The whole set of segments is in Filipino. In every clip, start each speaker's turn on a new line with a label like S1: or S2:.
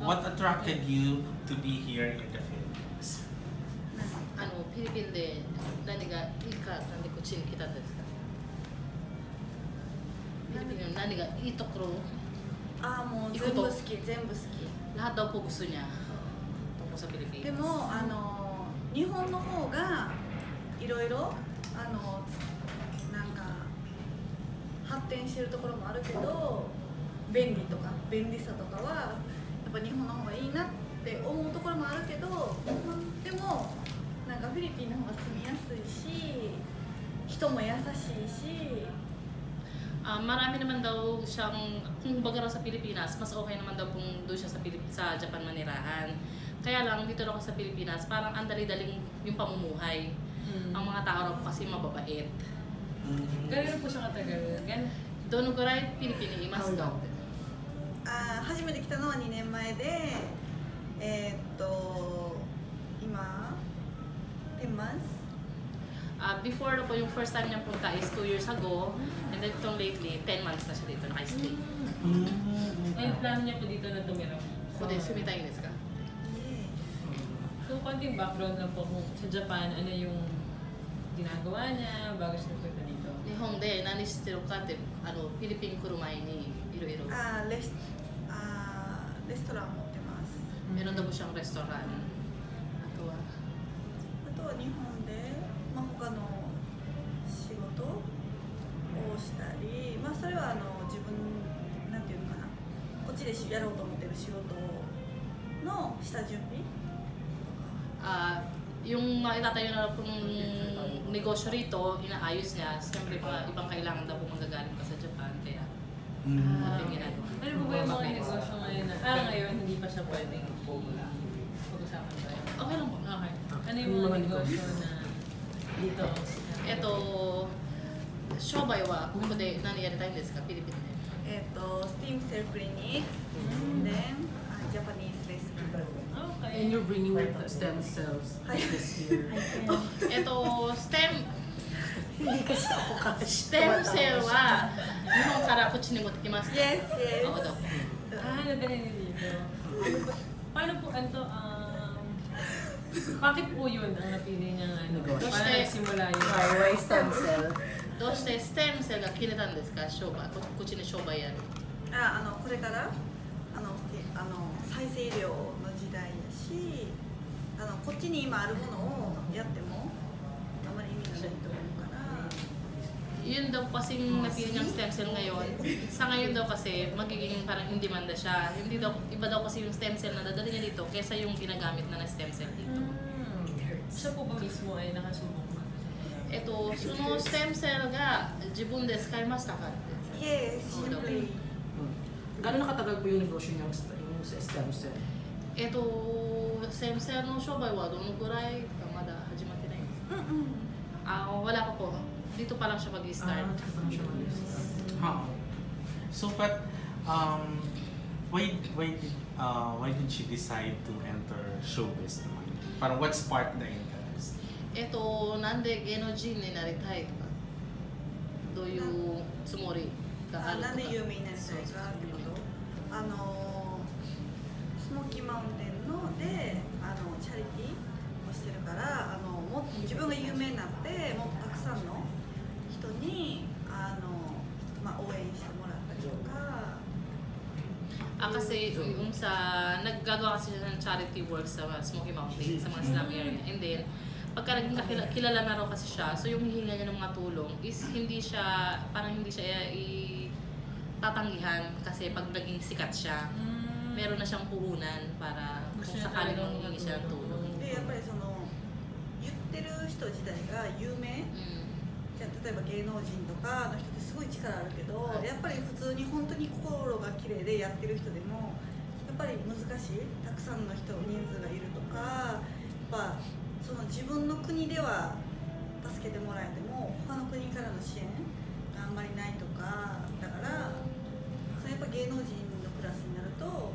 S1: What attracted you to be here in the Philippines?
S2: フィリピンで何がいいかなんでこっちに来たんですか？フィリピンの何がいいところ？
S3: もう全部好き、全部好き。
S2: lahat daw po gusto niya tungkol sa Pilipinas.
S3: でも日本の方がいろいろなんか発展してるところもあるけど、便利とか便利さとかはやっぱ日本の方がいいなって思うところもあるけど、でもなんかフィリピンの方が住みやすいし、人も優しいし。
S2: Marami naman daw siyang, kung baga raw sa Pilipinas, mas okay naman daw kung doon siya sa Japan manirahan. Kaya lang, dito raw sa Pilipinas, parang ang dali-daling yung pamumuhay. Ang mga tao raw kasi mababait.
S4: Gano'n po siya katagal?
S2: Dono guray, Pilipini, imas daw.
S3: 初めて来たのは2年前で、今、10 months?
S2: Before po, yung first time niya punta is 2 years ago, and then itong lately, 10 months na siya dito naka-stay.
S4: Ay, plano niya po dito na tumira?
S2: Kundi, sumitay desu ka?
S4: So, konting background lang po kung sa Japan, ano yung ginagawa niya bago siya nagpunta dito?
S2: 日本で何してるかってフィリピン来る前にいろいろ
S3: レストラン持ってます。
S2: meron daw po siyang restaurant.
S3: あとは日本で他の仕事をしたり、それは自分なんていうのかな、こっちでやろうと思ってる仕事の下準備。
S2: Yung maitatayo na pong negosyo rito, inaayos niya. Siyempre, ibang kailangan daw po manggagaling pa sa Japan. Kaya, yung ginagawa.
S4: Ano po ba yung mga negosyo ngayon na, ngayon hindi pa siya pwedeng pag-usapan ba?
S2: Okay lang po.
S4: Okay. Ano yung mga negosyo na dito?
S2: 商売はここで何やりたいんですか、フィリピンで。
S3: スティームセルクリニック、then Japanese restaurant.
S4: Okay.
S5: And you're bringing the stem cells this year.
S2: stem cell は日本からこっちに持ってきますか？
S3: Yes, yes.
S2: Oo daw.
S4: Nadali niyo dito. Paano po, bakit po yun ang napili niya paano nagsimula yun?
S5: Why stem cell?
S2: どうしてステムセルが切れたんですか？商売、こっちに商売やる。
S3: これから再生医療の時代やし、こっちに今あるものをやってもあまり意味がないと思うから。
S2: Yun daw kasing napili niyang stem cell ngayon. Sa ngayon daw kasi magiging parang in demand na siya. Hindi daw, iba daw kasi yung stem cell na dadali niya dito kaysa yung ginagamit na stem cell dito.
S4: Siya po ba mismo ay nakasubok?
S2: そのステムセルが自分で使いましたか？
S3: Yes, simply.
S5: Gano'n nakatagal po yung negosyo niya sa stem cell?
S2: ステムセルの商売はどのぐらいかまだ始まってないんですか？wala pa po. Dito pa lang siya mag-start.
S1: So, but why did she decide to enter showbiz naman? Parang what sparked the interest?
S2: なんで芸能人になりたいとか、どういうつもりがあるとか。
S3: なんで有名になりたいかってこと？スモーキーマウンテンでチャリティーをしてるから、もっと自分が有名になってもっとたくさんの人に応援してもらったりとか。
S2: Kasi yung naggagawa kasi siya ng charity work sa Smoky Mountain, sa mga slum area. And then, pagka naging kilala na raw kasi siya, so yung hihinga niya ng mga tulong is hindi siya tatanggihan kasi pag naging sikat siya, meron na siyang puhunan para kung sakaling manghihingi siya ng tulong.
S3: で、やっぱり言ってる人自体が有名、じゃあ例えば芸能人とかの人ってすごい力あるけど、やっぱり普通に本当に心が綺麗でやってる人でもやっぱり難しい、たくさんの人人数がいるとか、やっぱ自分の国では助けてもらえても他の国からの支援があんまりないとかだから、やっぱ芸能人のクラスになると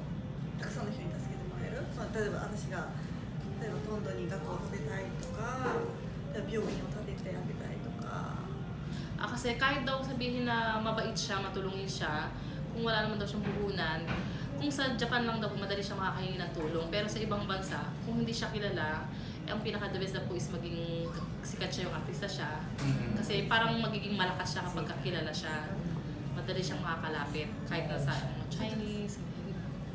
S3: たくさんの人に助けてもらえる。例えば私がトンドに学校を建てたいとか、病院を建ててあげたいとか。
S2: Kasi kahit daw sabihin na mabait siya, matulungin siya, kung wala naman daw siyang puhunan, kung sa Japan lang daw, madali siya makakahingi ng tulong. Pero sa ibang bansa, kung hindi siya kilala, ang pinaka-the best na po is maging sikat siya, yung artista siya. Kasi parang magiging malakas siya kapag kakilala siya. Madali siyang makakalapit kahit na sa Chinese.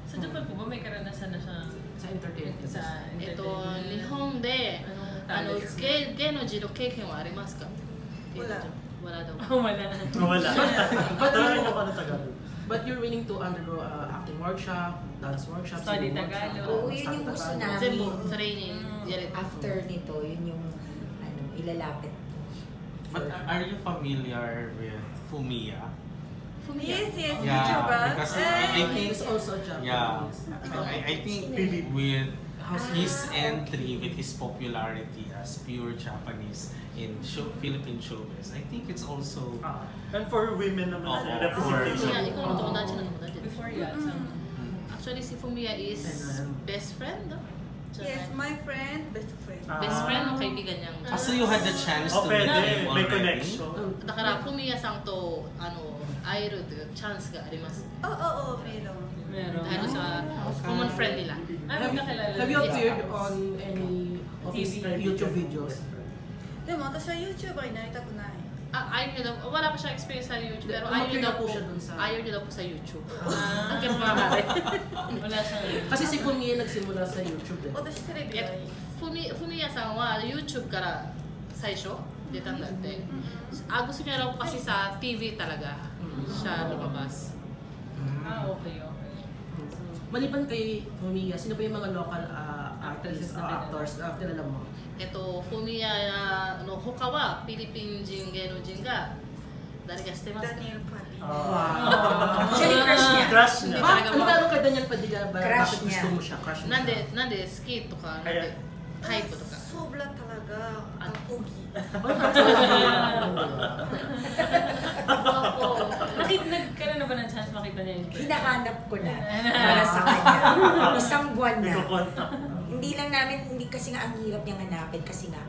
S4: Sa Japan po ba may karanasan na siya
S5: Sa entertainment.
S4: sa
S2: Ito,
S4: entertainment?
S2: Nihon de,
S4: Anong talent?
S2: 芸能人の経験はありますか?
S3: Wala.
S2: Wala daw.
S4: Wala.
S6: Wala. Tagalog ako na Tagalog.
S5: But you're willing to undergo acting workshop, dance workshop,
S4: Study
S5: singing
S4: Tagalog.
S5: workshop,
S7: Oo, yun yung gusto
S5: study
S7: namin.
S2: Zenbu, training, yarit.
S7: After nito, yun yung ilalapit.
S1: But are you familiar with Fumiya?
S3: Yes, yes,
S1: Yeah,
S3: YouTuber.
S1: because I
S5: Tagalog.
S1: think
S5: It's also a job.
S1: yeah, I think with his entry, with his popularity as pure Japanese in Philippine showbiz, I think it's also
S6: And for women naman,
S1: Oo,
S2: Fumiya,
S6: representation.
S2: ikaw na tumunad siya na tumunad.
S4: Before yan, sa
S2: Actually, si Fumiya is best friend, no?
S3: Yes, my friend, best friend.
S2: Best friend o kaibigan niyang.
S1: so you had the chance to meet
S6: pwede.
S1: him
S6: May
S1: already?
S6: connection.
S2: だからFumiyaさんと会えるというチャンスがあります。
S3: Oo, meron.
S4: meron.
S2: Dahil sa common friend nila.
S5: Have you appeared on any of his YouTube videos?
S3: でも私は YouTuber になりたくない。
S2: Ayaw niya daw, wala pa siya experience sa YouTube, pero ayaw
S5: Umapir
S2: niya
S5: na
S2: daw
S5: po
S2: po,
S5: siya dun sa-
S2: ayaw niya daw po sa YouTube.
S4: Ah.
S2: Ang kinamahari.
S4: Wala siyang...
S5: Kasi si Fumiya nagsimula sa YouTube eh.
S3: 私テレビがいい。
S2: Fumiya saんは YouTube から最初出たんだって。gusto niya raw kasi sa TV talaga siya lumabas.
S4: Okay.
S5: Maliban kay Fumiya, sino pa yung mga local artists, actors na kilala mo?
S2: Fumiya の他はフィリピン人芸能人が誰か知ってますか?
S3: ダニエル・パティ。
S7: Actually, crush niya.
S6: Crush niya.
S5: Ba, ano lalo kay Daniel Padilla ba?
S7: Crush
S5: Bakit
S7: niya.
S5: gusto mo siya? Crush mo siya?
S2: なんで好きとか、なんでタイプとか。
S3: Sobra talaga ang pogi.
S4: Nagkaroon na ba ng chance makita niya yun?
S7: Hinahanap ko na para sa kanya. Isang buwan na.
S6: Iko-contact.
S7: Hindi kasi nga ang hirap niyang hanapin kasi nga,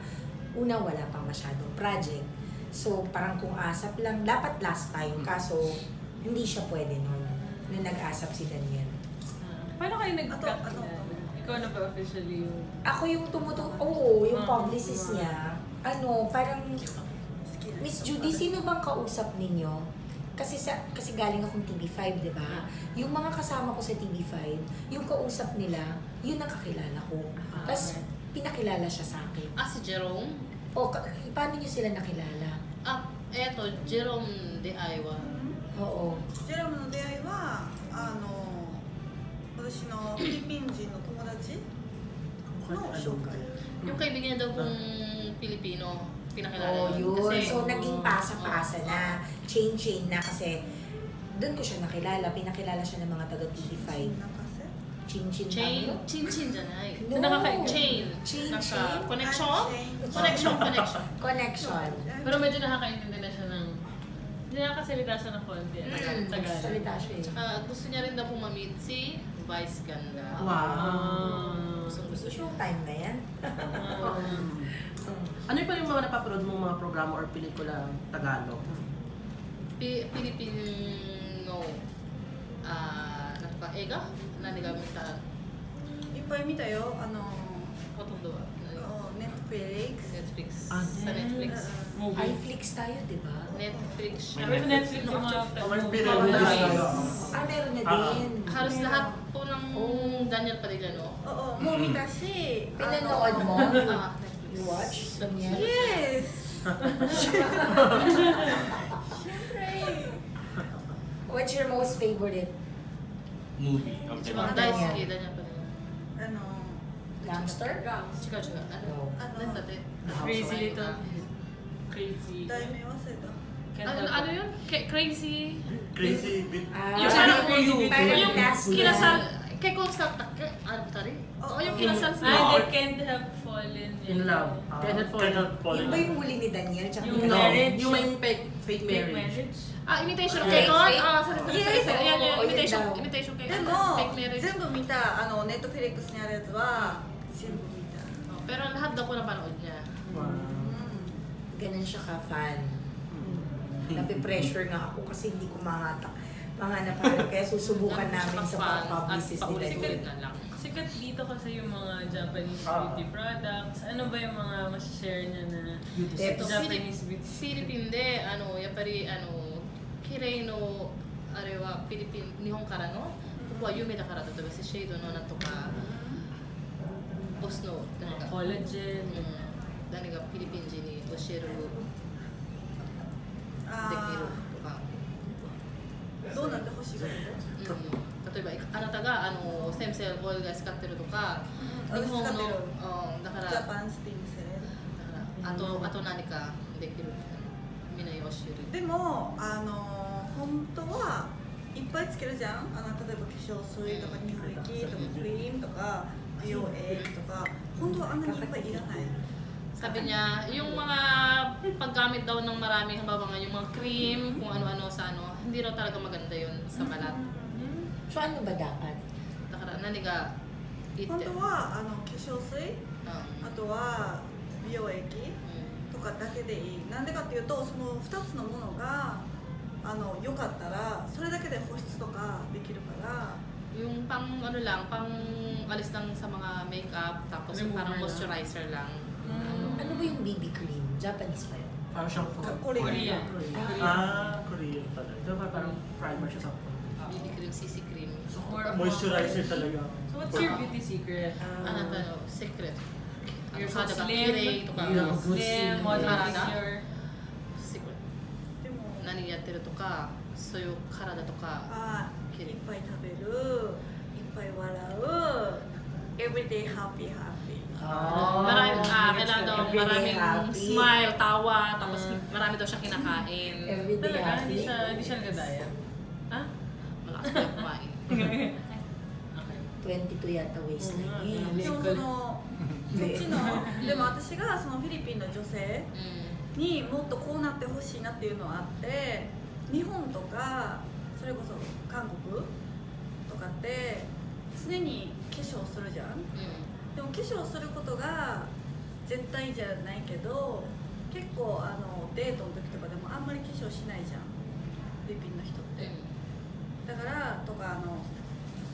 S7: una wala pang masyadong project. So parang kung asap lang, dapat last time, kaso hindi siya pwede nun. Nung nag-asap si Daniel.
S4: Paano kayo
S3: Ano?
S4: Ikaw na ba officially yung...
S7: Ako yung yung publicist niya. Parang, Miss Judy, sino bang kausap ninyo? Kasi galing akong TV5, di ba? Yung mga kasama ko sa TV5, yung kausap nila, yun ang kakilala ko. Tapos, pinakilala siya sa akin.
S2: Si Jerome?
S7: Paano niyo sila nakilala?
S2: Jerome de Aiwa.
S7: Oo.
S3: ジェロムの出会いは私のフィリピン人の友達の紹介。
S2: Yung kaibigan niya daw kung Pilipino, pinakilala
S7: Oo,
S2: yun.
S7: yun.
S2: Kasi-
S7: So, naging pasa-pasa na. Chain na kasi doon ko siya nakilala. Pinakilala siya ng mga taga TV5.
S3: なんかせ
S7: Chin-chin.
S2: Chain?
S7: ano?
S2: Chin-chinじゃない。
S7: No.
S2: Chain.
S7: Chain,
S2: Naka-
S7: chain.
S2: Connection?
S3: Connection.
S2: Connection.
S7: Connection.
S4: Pero medyo nakakaintindi na siya ng... Hindi nakasalita siya ng konti. Tagalog.
S7: Salita siya eh.
S2: Gusto niya rin daw po ma-meet si Vice Ganda.
S5: Wow.
S2: Gusto siya.
S7: Showtime na yan.
S5: Ano pa yung mga napapanood mong mga programa or pelikula Tagalog?
S2: Filipino, なんか映画何が見た
S3: いっぱい見たよ。
S2: ほとんどは
S3: Netflix。
S2: Netflix. Sa Netflix.
S7: iFlix tayo, di ba?
S2: Netflix siya.
S4: Pero Netflix yung mga...
S6: May
S4: mga
S6: pinanood
S4: movies.
S6: tayo.
S7: Meron na din.
S2: Halos lahat po ng Daniel Padilla, no?
S3: Oo, mo見たし。
S7: Pinanood mo?
S2: Netflix.
S7: You watch? Daniel?
S3: Yes.
S7: What's your most favorite
S1: Movie of the
S2: Mga
S1: month.
S2: daisuki, Daniel Padilla.
S7: gangster?
S2: 違う違う。なんだって。
S4: Crazy little... Crazy...
S3: 題名忘れた。
S2: Ano yun? Crazy?
S6: Crazy bit.
S2: Yung ano,
S4: crazy
S7: parang
S2: yung
S7: last
S2: kinasal, kay Constant, ano tari? Oo, yung kinasal sa
S4: They can't help falling
S5: In love.
S6: Cannot fall
S7: Yun
S6: in
S7: ba
S6: love.
S7: yung huli ni Daniel? Tsaka
S4: Yung
S7: ni
S5: No,
S7: Daniel?
S4: marriage.
S5: yung may fake
S4: Fake
S5: marriage.
S4: marriage?
S2: Imitation of
S7: Fake,
S2: Kekon?
S7: fake. Yes,
S2: Yan yung
S7: oo, yun
S2: imitation,
S7: daw.
S2: imitation kay
S3: で
S2: Fake
S3: も
S2: marriage.
S3: 全部見たネットフリックスにあるやつは全部見た。
S2: Pero lahat daw po napanood niya.
S7: Ganun siya ka-fan. Napipressure nga ako kasi hindi ko mahatak. Mahanap-hanap. Kaya susubukan namin sa publicist nila.
S2: Paulit na lang.
S4: Sikat dito kasi yung mga Japanese beauty products. Ano ba yung mga mas-share niya na Japanese beauty?
S2: Philippine de, やっぱり綺麗のあれはフィリピン日本からのここは有名だから例えばシェードのなんとかボスの何か
S4: コラージェン
S2: 誰がフィリピン人に教えるできるとか。
S3: どうなってほしいか
S2: 例えばあなたがステムセルオイルが使ってるとか、日本のだから
S3: ジャパンスティムセル
S2: あと何かできるみんなに教える。
S3: でも本当はいっぱいつけるじゃん。例えば化粧水とか乳液とかクリームとか美容液とか本当はあんなにいっぱいいらない。
S2: Sabi niya, yung mga paggamit daw ng marami, halimbawa yung mga cream, kung ano-ano sa hindi raw talaga maganda yun sa balat.
S7: So ano ba dapat?
S2: だから何がいいって。
S3: 本当は化粧水、あとは美容液とかだけでいい。なんでかっていうとその2つのものが良かったらそれだけで保湿とかできるから。
S2: Yung pang lang, pang alis lang sa mga makeup, tapos parang moisturizer lang.
S7: Ano ba yung BB cream? Japanese ba yun?
S5: Parang siyang
S4: Korean.
S6: Korean pala.
S5: Ito parang primer siya sa
S2: BB cream, CC cream.
S6: Moisturizer talaga.
S4: So what's your beauty secret?
S2: Secret.
S4: You're so
S2: 肌が
S4: slim,
S2: 綺麗とか。
S4: slim, model
S2: Parada?
S4: figure.
S2: Secret.
S3: でも
S2: 何やってるとか、そういう体とか。
S3: いっぱい食べる、いっぱい笑う、everyday happy happy.
S2: Kailangan daw maraming smile, tawa, tapos marami daw siya kinakain.
S7: Everyday
S4: Talaga,
S7: happy.
S4: hindi siya nagdadaya. Ah?
S2: Malakas na kumain.
S7: 22 yata waistline niya.
S3: でもそっちのでも私がそのフィリピンの女性にもっとこうなってほしいなっていうのはあって、日本とかそれこそ韓国とかって常に化粧するじゃん。でも化粧することが絶対じゃないけど、結構デートの時とかでもあんまり化粧しないじゃん、フィリピンの人って。だからとかフ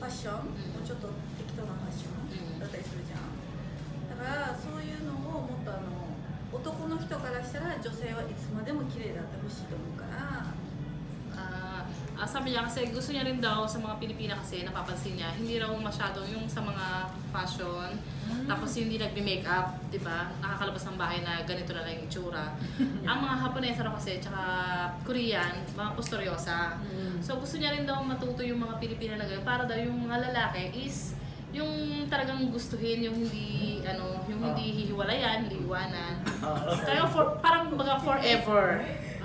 S3: ァッションもちょっと適当なファッションだったりするじゃん。だからそういうのをもっと男の人からしたら女性はいつまでも綺麗であってほしいと思うから。
S2: Sabi niya kasi gusto niya rin daw sa mga Pilipina kasi napapansin niya hindi raw masyado yung sa mga fashion tapos hindi nagbe-makeup, 'di ba? Nakakalabas ng bahay na ganito na lang yung itsura. Ang mga Haponesa raw kasi tsaka Korean, mga posturyosa. So gusto niya rin daw matuto yung mga Pilipina na gano'n para daw yung mga lalaki is yung talagang gustuhin yung hindi yung hindi hihiwalayan, hindi iwanan. Kaya parang baga forever.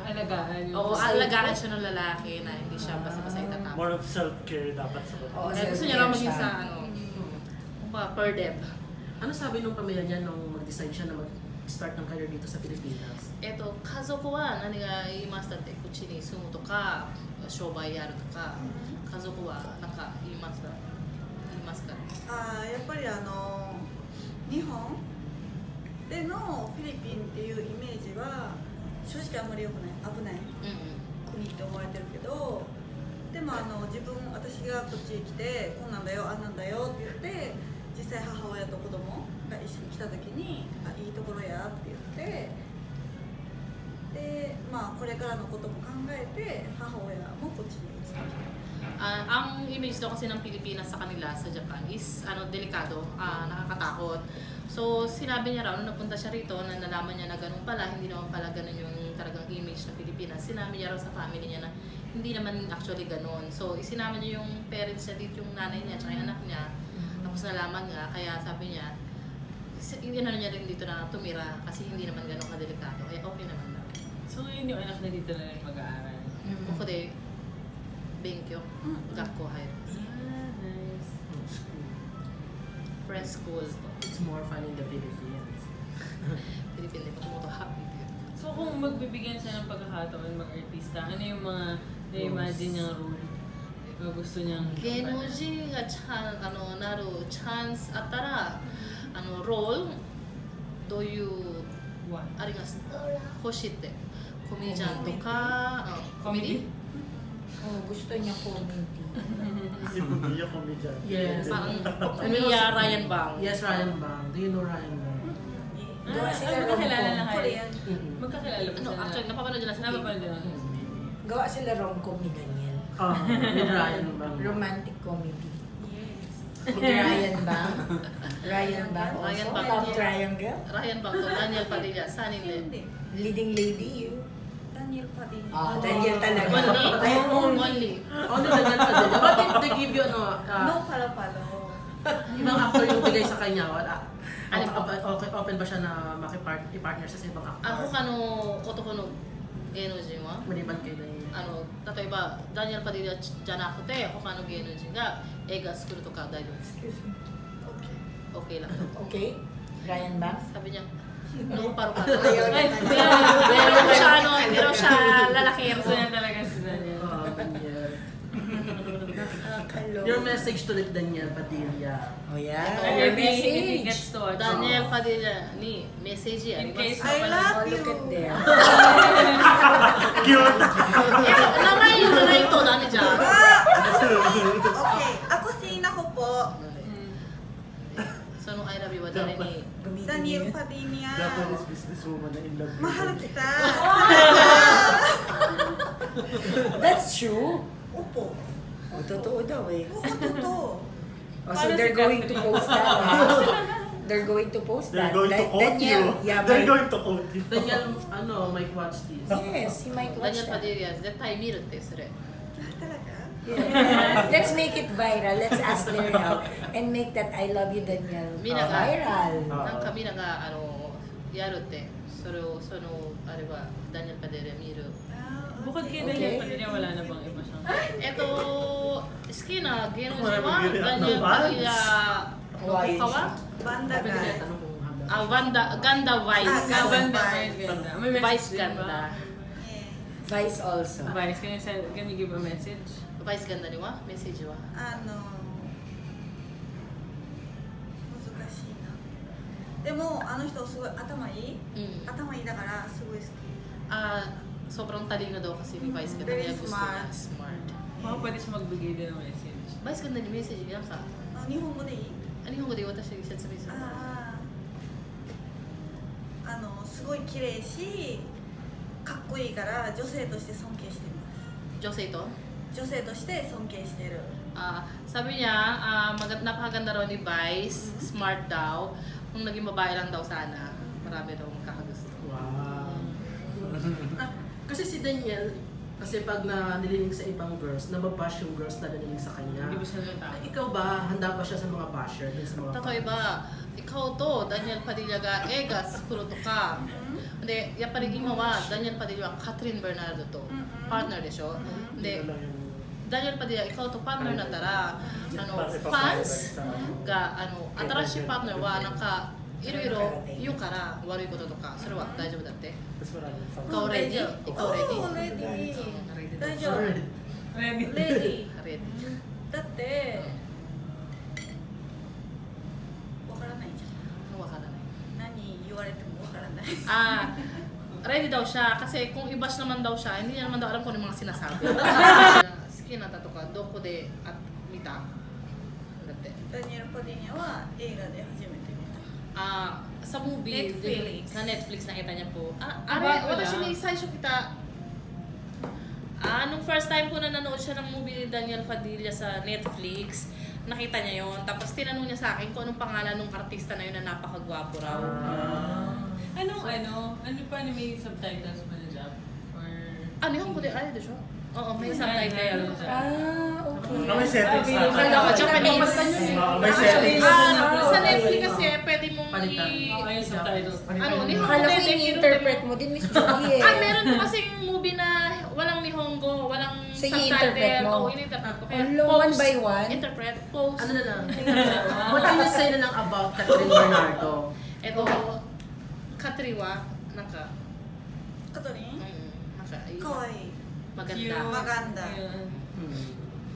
S4: Alagaan.
S2: Oo, alagaan siya ng lalaki na hindi siya basta-basta itatapos.
S6: More of self-care dapat sa babae.
S2: Kaya gusto niya lang maging sa per dep.
S5: Ano sabi nung pamilya niya nung mag-decide siya na mag-start ng career dito sa Pilipinas?
S2: 家族は何が言いましたって、こっちに住むとか、商売やるとか、家族はなんか言いますか？
S3: やっぱり日本でのフィリピンっていうイメージは正直あんまり良くない、危ない国って思われてるけど、でも私がこっちに来てこんなんだよあんなんだよって言って実際母親と子供が一緒に来た時にいいところやって言ってでこれからのことも考えて母親もこっちに移ってきた。
S2: Ang image daw kasi ng Pilipinas sa kanila sa Japan is delikado, nakakatakot. So sinabi niya raw nung napunta siya rito na nalaman niya na ganun pala, hindi naman pala ganun yung talagang image ng Pilipinas. Sinabi niya raw sa family niya na hindi naman actually ganun. So isinama niya yung parents niya dito, yung nanay niya at yung anak niya. Tapos nalaman nga, kaya sabi niya niya rin dito na tumira kasi hindi naman ganun kadelikado. Kaya okay naman daw.
S4: So ngayon yung anak na dito na rin mag-aaral?
S2: Ako de, 勉強、学校入る。
S4: Nice.
S2: Preschool.
S5: It's more fun in the Philippines.
S2: Philippines, mo to happy.
S4: So kung magbibigyan siya ng pagkakataon mag-artista, ano yung mga na-imagine niyang role? O gusto niyang
S2: 芸能人がなるチャンスあったらロールどういうあれが欲しいってコメディアンとかコメディ
S7: Oh, gusto niya comedy.
S6: Si Budia comedian.
S5: Yes.
S2: Parang Mia Ryan Bang.
S5: Yes, Ryan Bang. Do you know Ryan Bang?
S7: Gawa sila
S4: magkakilala na
S7: rom-com.
S4: kayo.
S3: Korean.
S4: Magkakilala ba
S2: No,
S4: sila?
S2: actually, napapanood nila sa TV.
S4: Napapanood nila.
S7: Gawa sila rom-com ni Daniel.
S5: With Ryan Bang.
S7: Romantic comedy.
S3: Yes.
S7: Ryan Bang. Ryan Bang also.
S2: Ryan Bang.
S7: Love triangle.
S2: Ryan Bang to Daniel Padilla, Sunny Lin.
S3: Hindi.
S7: Leading lady, you.
S3: Daniel Padilla.
S7: Daniel talaga.
S2: Only.
S7: Only.
S2: Only.
S5: Daniel Padilla. But if they give you
S3: No palo-palo.
S5: ibang actor yung bigay sa kanya, wala.
S2: Ano
S5: Okay, open ba siya na i-partner siya sa ibang actor?
S2: 他の男の芸能人は
S5: Maliban kay Daniel.
S2: 例えばダニエル・パディリアじゃなくて他の芸能人が映画作るとか大丈夫です OK lang
S7: Okay? Ryan Bang?
S2: sabi niya no paru-paro
S7: Ayaw na.
S2: pero siya lalaki
S4: Gusto niya talaga si Daniel.
S5: Daniel.
S7: Nakakaloka.
S5: Your message to Daniel Padilla.
S7: Oh, yeah.
S2: Your
S4: Maybe he
S7: message.
S4: gets to watch.
S2: ダニエル・パディリアにメッセージありま
S4: In
S2: す
S4: case
S3: I love
S7: Oh,
S3: you.
S7: look at them.
S6: Cute!
S2: 名前言わないとダメじゃん
S3: Okay. Ako si Ina ko po.
S2: その I love you は誰に
S3: Daniel Padilla.
S6: Japanese businesswoman na in love.
S3: Mahal kita.
S7: That's true.
S3: Opo.
S7: Oh, totoo daw eh.
S3: Oo, totoo.
S7: Oh, so they're going to post that. They're going to post
S6: They're
S7: that.
S6: going to quote
S7: Daniel,
S6: you.
S7: yeah,
S6: They're
S7: Mike-
S6: going to quote you.
S5: Daniel, might watch this.
S7: Yes, he might
S2: ダ
S7: watch
S2: ニエル・パ
S7: that.
S2: ディリア絶対見るってそれ
S3: Talaga?
S7: Yeah. Let's make it viral. Let's ask their help and make that I love you Daniel
S2: Mina ka.
S7: viral.
S2: なんかみんながやるってそれをあれはダニエル・パディリア見る
S3: Ah,
S4: Bukod kay
S7: Okay.
S4: Daniel Padilla, wala na bang iba siyang?
S2: 好きな芸能人は
S6: これも
S2: ダニエル・パディリアの他は
S3: Banda
S5: Pwede
S3: guy.
S5: kaya tanong kung handa.
S2: Ganda Vice
S3: Ah,
S4: Ganda,
S3: Vice.
S4: Vice ganda. May message
S2: Vice
S4: din ba?
S2: Ganda
S3: Yeah.
S7: Vice also.
S4: Vice, can you give a message?
S2: Vice Ganda にはメッセージは
S3: 難しいな。でもあの人すごい頭いい。
S2: うん
S3: 頭いいだからすごい好き。
S2: sobrang talino daw kasi ni Vice Ganda
S3: Very
S2: niya gusto niya smart
S4: Baka pwede siya magbigay din ng message.
S2: Vice Gandaにメッセージなんか
S3: あ、日本語でいい？
S2: 日本語で私が説明する
S3: すごい綺麗し、かっこいいから女性として尊敬しています。
S2: 女性と
S3: 女性として尊敬してる。
S2: sabi niya, napakaganda raw ni Vice, smart daw. Kung naging babae lang daw sana, marami daw makakagusto.
S5: Wow. Kasi si Daniel, kasi pag nililing sa ibang girls, nababash yung girls na nililing sa kanya.
S4: Hindi ba siya ng tao?
S5: Ikaw ba, handa ba siya sa mga basher? Sa mga
S2: 例えば、ikaw to, Daniel Padilla が映画作るとか、で、やっぱり今はダニエル・パディリアはカトリン・ベルナルドとパートナーでしょ。で、ダニエル・パディリア、ikawとパートナーになったら、ファンスが新しいパートナーはなんかいろいろ言うから悪いこととか、それは大丈夫だって。
S6: Mas maraming fans.
S2: Ikaw ready? Ikaw ready?
S3: Oh, ready. 大丈夫。
S5: Alright.
S4: Ready?
S3: Ready.
S2: Ready.
S3: だってわからないじゃん。
S2: わからない。
S3: 何言われてもわからない。
S2: Ready daw siya kasi kung i-bash naman daw siya, hindi niya naman daw alam kung ano yung mga sinasabi. Hiki nata to ka, doko de at mita? だって。
S3: ダニエル・パディニャは映画で初めて見た。
S2: Sa movie,
S3: Netflix.
S2: sa Netflix nakita niya po.
S4: Bago
S2: Watashi
S4: na.
S2: ni Saisho kita. Nung first time ko na nanood siya ng movie ni Daniel Padilla sa Netflix, nakita niya yon. Tapos tinanong niya sa akin kung anong pangalan ng artista na yun na napakagwapo raw.
S4: Ano pa ni may subtitles ba na job? Or...
S2: Nihongo de ay de siya? Oo, may subtitle.
S7: Okay.
S6: May settings na.
S2: Akala ko Japanese.
S6: May settings.
S2: Sa Netflix kasi pwede mong
S5: Palitan.
S4: yung subtitles.
S2: Nihongo
S7: Akala ko
S2: de
S7: ini-interpret mo din, Miss Julie eh.
S2: meron po kasing movie na walang Nihongo, walang
S7: So,
S2: subtitle.
S7: i-interpret mo?
S2: Oo, in-interpret ko. Kaya
S7: Hello, one by one?
S2: Interpret, post.
S5: Ano na lang? What can you say na lang about Catherine Bernardo?
S2: Ito, Katriwa, naka,
S3: カトリン
S2: naka,
S3: かわいい。
S2: maganda.
S3: Maganda.
S4: Ayun.
S5: Hmm.